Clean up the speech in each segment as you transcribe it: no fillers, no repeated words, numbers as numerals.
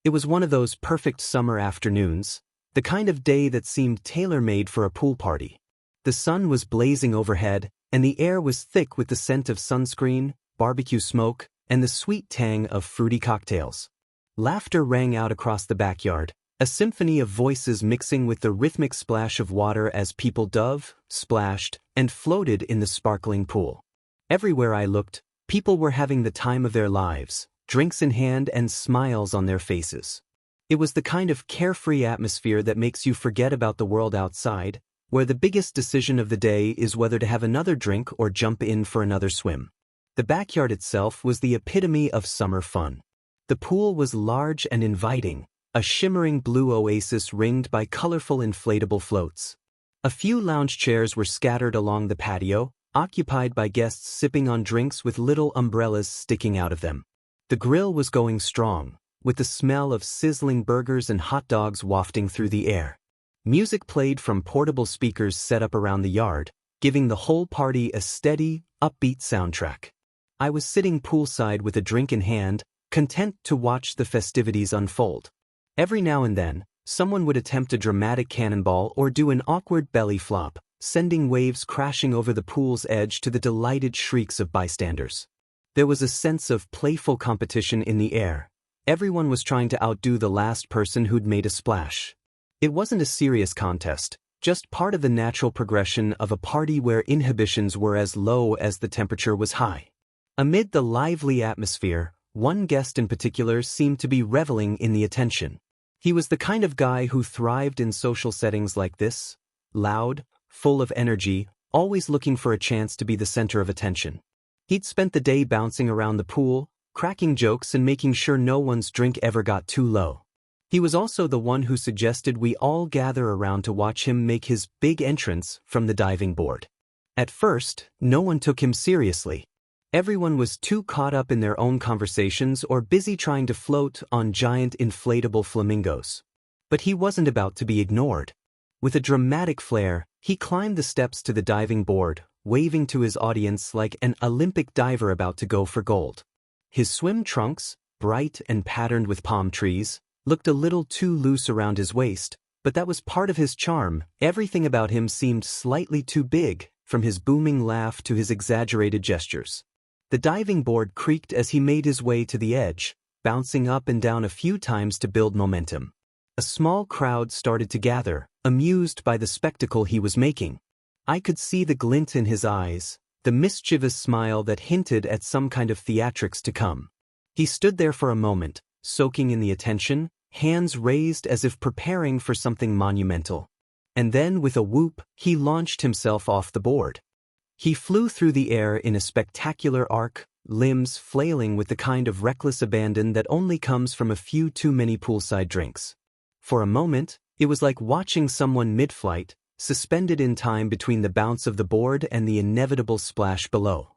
It was one of those perfect summer afternoons, the kind of day that seemed tailor-made for a pool party. The sun was blazing overhead, and the air was thick with the scent of sunscreen, barbecue smoke, and the sweet tang of fruity cocktails. Laughter rang out across the backyard, a symphony of voices mixing with the rhythmic splash of water as people dove, splashed, and floated in the sparkling pool. Everywhere I looked, people were having the time of their lives, drinks in hand and smiles on their faces. It was the kind of carefree atmosphere that makes you forget about the world outside, where the biggest decision of the day is whether to have another drink or jump in for another swim. The backyard itself was the epitome of summer fun. The pool was large and inviting, a shimmering blue oasis ringed by colorful inflatable floats. A few lounge chairs were scattered along the patio, occupied by guests sipping on drinks with little umbrellas sticking out of them. The grill was going strong, with the smell of sizzling burgers and hot dogs wafting through the air. Music played from portable speakers set up around the yard, giving the whole party a steady, upbeat soundtrack. I was sitting poolside with a drink in hand, content to watch the festivities unfold. Every now and then, someone would attempt a dramatic cannonball or do an awkward belly flop, sending waves crashing over the pool's edge to the delighted shrieks of bystanders. There was a sense of playful competition in the air. Everyone was trying to outdo the last person who'd made a splash. It wasn't a serious contest, just part of the natural progression of a party where inhibitions were as low as the temperature was high. Amid the lively atmosphere, one guest in particular seemed to be reveling in the attention. He was the kind of guy who thrived in social settings like this, loud, full of energy, always looking for a chance to be the center of attention. He'd spent the day bouncing around the pool, cracking jokes and making sure no one's drink ever got too low. He was also the one who suggested we all gather around to watch him make his big entrance from the diving board. At first, no one took him seriously. Everyone was too caught up in their own conversations or busy trying to float on giant inflatable flamingos. But he wasn't about to be ignored. With a dramatic flair, he climbed the steps to the diving board, waving to his audience like an Olympic diver about to go for gold. His swim trunks, bright and patterned with palm trees, looked a little too loose around his waist, but that was part of his charm. Everything about him seemed slightly too big, from his booming laugh to his exaggerated gestures. The diving board creaked as he made his way to the edge, bouncing up and down a few times to build momentum. A small crowd started to gather, amused by the spectacle he was making. I could see the glint in his eyes, the mischievous smile that hinted at some kind of theatrics to come. He stood there for a moment, soaking in the attention, hands raised as if preparing for something monumental. And then, with a whoop, he launched himself off the board. He flew through the air in a spectacular arc, limbs flailing with the kind of reckless abandon that only comes from a few too many poolside drinks. For a moment, it was like watching someone mid-flight, suspended in time between the bounce of the board and the inevitable splash below.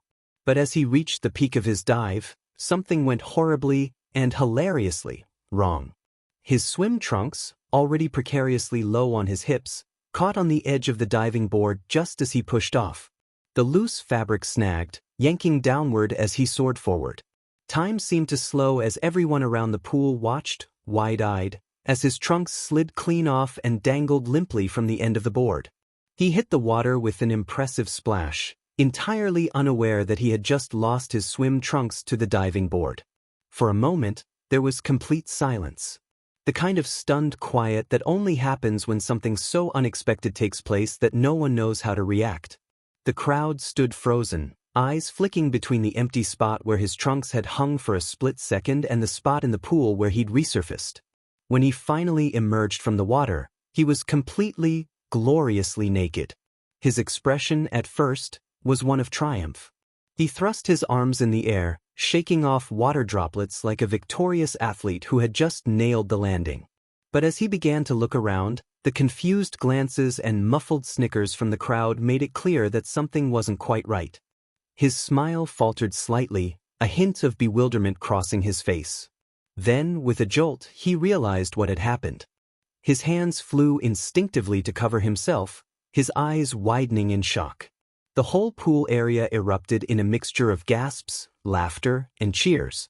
But as he reached the peak of his dive, something went horribly and hilariously wrong. His swim trunks, already precariously low on his hips, caught on the edge of the diving board just as he pushed off. The loose fabric snagged, yanking downward as he soared forward. Time seemed to slow as everyone around the pool watched, wide-eyed, as his trunks slid clean off and dangled limply from the end of the board. He hit the water with an impressive splash, entirely unaware that he had just lost his swim trunks to the diving board. For a moment, there was complete silence. The kind of stunned quiet that only happens when something so unexpected takes place that no one knows how to react. The crowd stood frozen, eyes flicking between the empty spot where his trunks had hung for a split second and the spot in the pool where he'd resurfaced. When he finally emerged from the water, he was completely, gloriously naked. His expression, at first, was one of triumph. He thrust his arms in the air, shaking off water droplets like a victorious athlete who had just nailed the landing. But as he began to look around, the confused glances and muffled snickers from the crowd made it clear that something wasn't quite right. His smile faltered slightly, a hint of bewilderment crossing his face. Then, with a jolt, he realized what had happened. His hands flew instinctively to cover himself, his eyes widening in shock. The whole pool area erupted in a mixture of gasps, laughter, and cheers.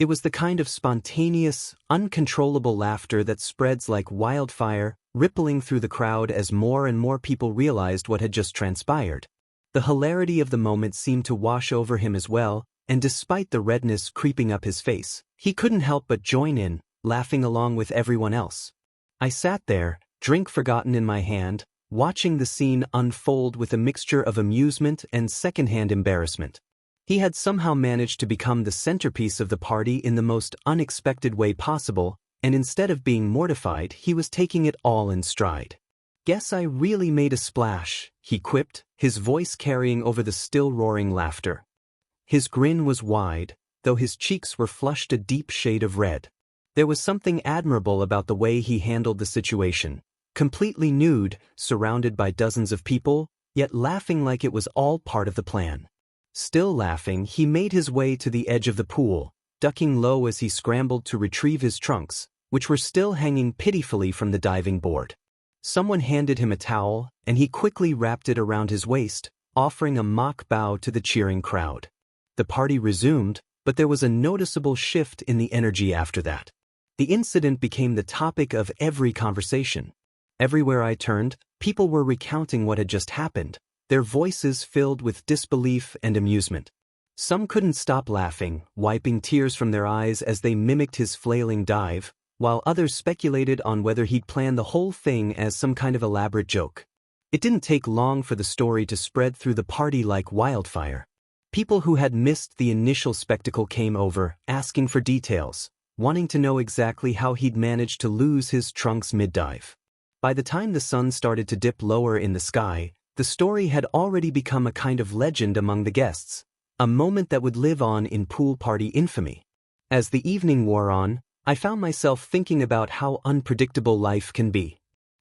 It was the kind of spontaneous, uncontrollable laughter that spreads like wildfire, rippling through the crowd as more and more people realized what had just transpired. The hilarity of the moment seemed to wash over him as well, and despite the redness creeping up his face, he couldn't help but join in, laughing along with everyone else. I sat there, drink forgotten in my hand, watching the scene unfold with a mixture of amusement and secondhand embarrassment. He had somehow managed to become the centerpiece of the party in the most unexpected way possible, and instead of being mortified, he was taking it all in stride. "Guess I really made a splash," he quipped, his voice carrying over the still roaring laughter. His grin was wide, though his cheeks were flushed a deep shade of red. There was something admirable about the way he handled the situation. Completely nude, surrounded by dozens of people, yet laughing like it was all part of the plan. Still laughing, he made his way to the edge of the pool, ducking low as he scrambled to retrieve his trunks, which were still hanging pitifully from the diving board. Someone handed him a towel, and he quickly wrapped it around his waist, offering a mock bow to the cheering crowd. The party resumed, but there was a noticeable shift in the energy after that. The incident became the topic of every conversation. Everywhere I turned, people were recounting what had just happened, their voices filled with disbelief and amusement. Some couldn't stop laughing, wiping tears from their eyes as they mimicked his flailing dive, while others speculated on whether he'd planned the whole thing as some kind of elaborate joke. It didn't take long for the story to spread through the party like wildfire. People who had missed the initial spectacle came over, asking for details, wanting to know exactly how he'd managed to lose his trunks mid-dive. By the time the sun started to dip lower in the sky, the story had already become a kind of legend among the guests, a moment that would live on in pool party infamy. As the evening wore on, I found myself thinking about how unpredictable life can be.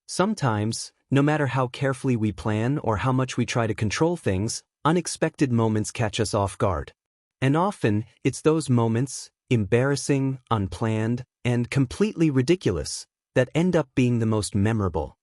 Sometimes, no matter how carefully we plan or how much we try to control things, unexpected moments catch us off guard. And often, it's those moments, embarrassing, unplanned, and completely ridiculous, that end up being the most memorable.